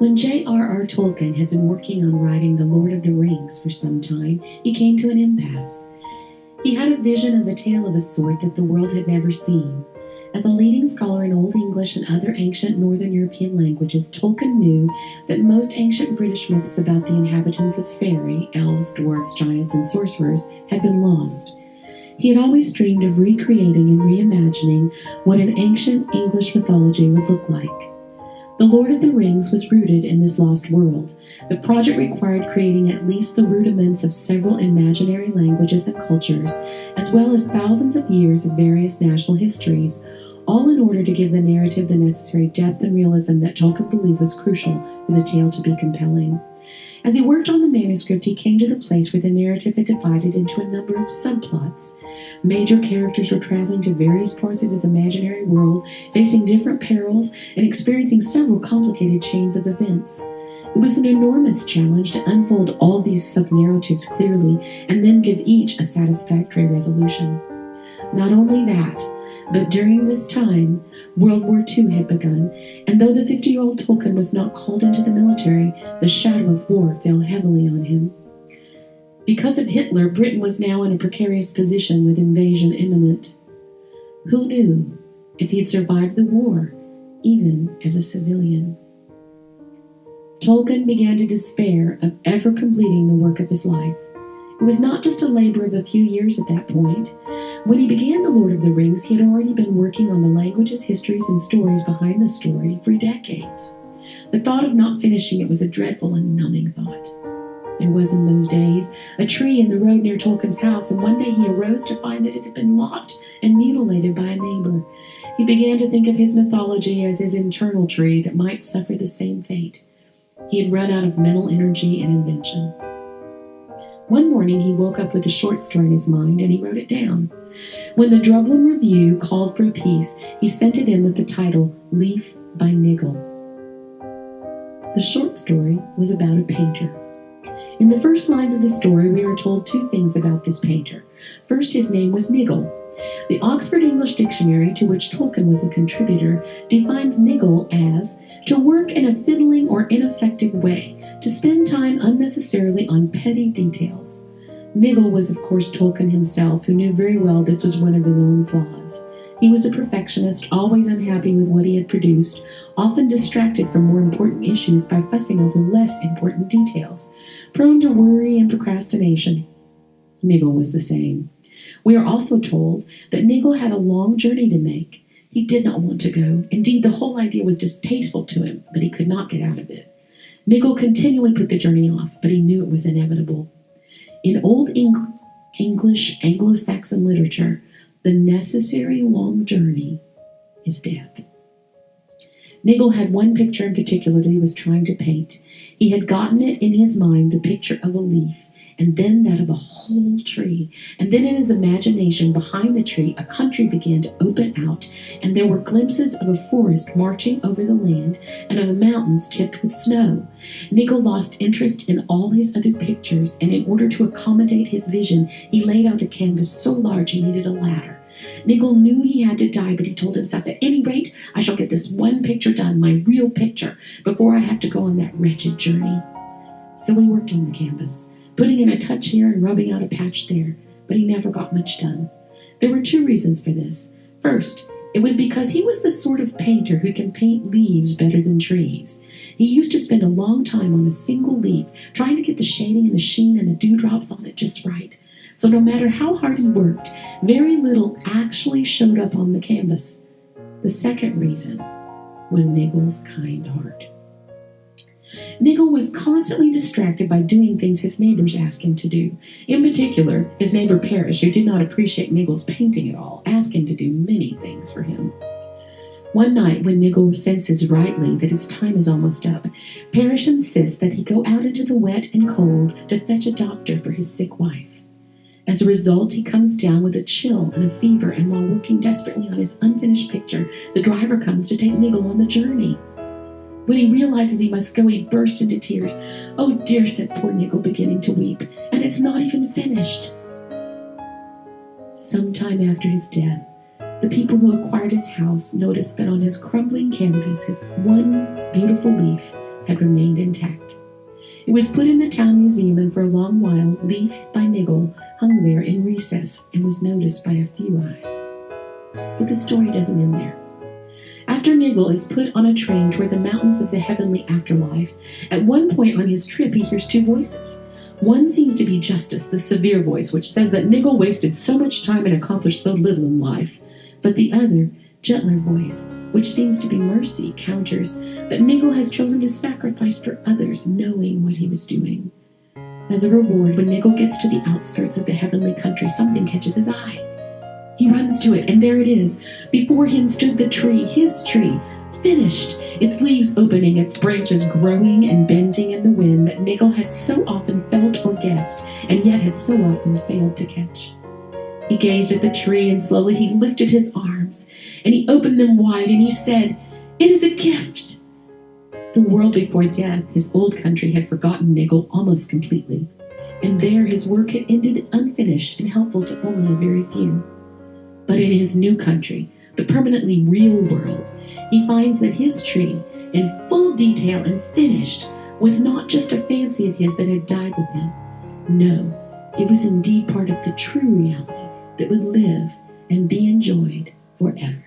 When J.R.R. Tolkien had been working on writing The Lord of the Rings for some time, he came to an impasse. He had a vision of a tale of a sort that the world had never seen. As a leading scholar in Old English and other ancient Northern European languages, Tolkien knew that most ancient British myths about the inhabitants of fairy, elves, dwarves, giants, and sorcerers had been lost. He had always dreamed of recreating and reimagining what an ancient English mythology would look like. The Lord of the Rings was rooted in this lost world. The project required creating at least the rudiments of several imaginary languages and cultures, as well as thousands of years of various national histories, all in order to give the narrative the necessary depth and realism that Tolkien believed was crucial for the tale to be compelling. As he worked on the manuscript, he came to the place where the narrative had divided into a number of subplots. Major characters were traveling to various parts of his imaginary world, facing different perils, and experiencing several complicated chains of events. It was an enormous challenge to unfold all these sub-narratives clearly and then give each a satisfactory resolution. Not only that, but during this time, World War II had begun, and though the 50-year-old Tolkien was not called into the military, the shadow of war fell heavily on him. Because of Hitler, Britain was now in a precarious position with invasion imminent. Who knew if he'd survived the war, even as a civilian? Tolkien began to despair of ever completing the work of his life. It was not just a labor of a few years at that point. When he began The Lord of the Rings, he had already been working on the languages, histories, and stories behind the story for decades. The thought of not finishing it was a dreadful and numbing thought. There was in those days a tree in the road near Tolkien's house, and one day he arose to find that it had been lopped and mutilated by a neighbor. He began to think of his mythology as his internal tree that might suffer the same fate. He had run out of mental energy and invention. One morning he woke up with a short story in his mind, and he wrote it down. When the Dublin Review called for a piece, he sent it in with the title, Leaf by Niggle. The short story was about a painter. In the first lines of the story, we are told two things about this painter. First, his name was Niggle. The Oxford English Dictionary, to which Tolkien was a contributor, defines niggle as to work in a fiddling or ineffective way, to spend time unnecessarily on petty details. Niggle was, of course, Tolkien himself, who knew very well this was one of his own flaws. He was a perfectionist, always unhappy with what he had produced, often distracted from more important issues by fussing over less important details, prone to worry and procrastination. Niggle was the same. We are also told that Niggle had a long journey to make. He did not want to go. Indeed, the whole idea was distasteful to him, but he could not get out of it. Niggle continually put the journey off, but he knew it was inevitable. In Old English Anglo-Saxon literature, the necessary long journey is death. Niggle had one picture in particular that he was trying to paint. He had gotten it in his mind, the picture of a leaf, and then that of a whole tree. And then in his imagination, behind the tree, a country began to open out, and there were glimpses of a forest marching over the land and of mountains tipped with snow. Niggle lost interest in all his other pictures, and in order to accommodate his vision, he laid out a canvas so large he needed a ladder. Niggle knew he had to die, but he told himself, at any rate, I shall get this one picture done, my real picture, before I have to go on that wretched journey. So he worked on the canvas, putting in a touch here and rubbing out a patch there, but he never got much done. There were two reasons for this. First, it was because he was the sort of painter who can paint leaves better than trees. He used to spend a long time on a single leaf, trying to get the shading and the sheen and the dewdrops on it just right. So no matter how hard he worked, very little actually showed up on the canvas. The second reason was Niggle's kind heart. Niggle was constantly distracted by doing things his neighbors asked him to do. In particular, his neighbor Parrish, who did not appreciate Niggle's painting at all, asked him to do many things for him. One night, when Niggle senses rightly that his time is almost up, Parrish insists that he go out into the wet and cold to fetch a doctor for his sick wife. As a result, he comes down with a chill and a fever, and while working desperately on his unfinished picture, the driver comes to take Niggle on the journey. When he realizes he must go, he bursts into tears. "Oh dear," said poor Niggle, beginning to weep, "and it's not even finished." Sometime after his death, the people who acquired his house noticed that on his crumbling canvas, his one beautiful leaf had remained intact. It was put in the town museum, and for a long while, Leaf by Niggle hung there in recess and was noticed by a few eyes. But the story doesn't end there. After Niggle is put on a train toward the mountains of the heavenly afterlife, at one point on his trip he hears two voices. One seems to be Justice, the severe voice, which says that Niggle wasted so much time and accomplished so little in life. But the other, gentler voice, which seems to be Mercy, counters that Niggle has chosen to sacrifice for others, knowing what he was doing. As a reward, when Niggle gets to the outskirts of the heavenly country, something catches his eye. He runs to it, and there it is. Before him stood the tree, his tree, finished, its leaves opening, its branches growing and bending in the wind that Niggle had so often felt or guessed, and yet had so often failed to catch. He gazed at the tree, and slowly he lifted his arms, and he opened them wide, and he said, "It is a gift." The world before death, his old country, had forgotten Niggle almost completely, and there his work had ended unfinished and helpful to only a very few. But in his new country, the permanently real world, he finds that his tree, in full detail and finished, was not just a fancy of his that had died with him. No, it was indeed part of the true reality that would live and be enjoyed forever.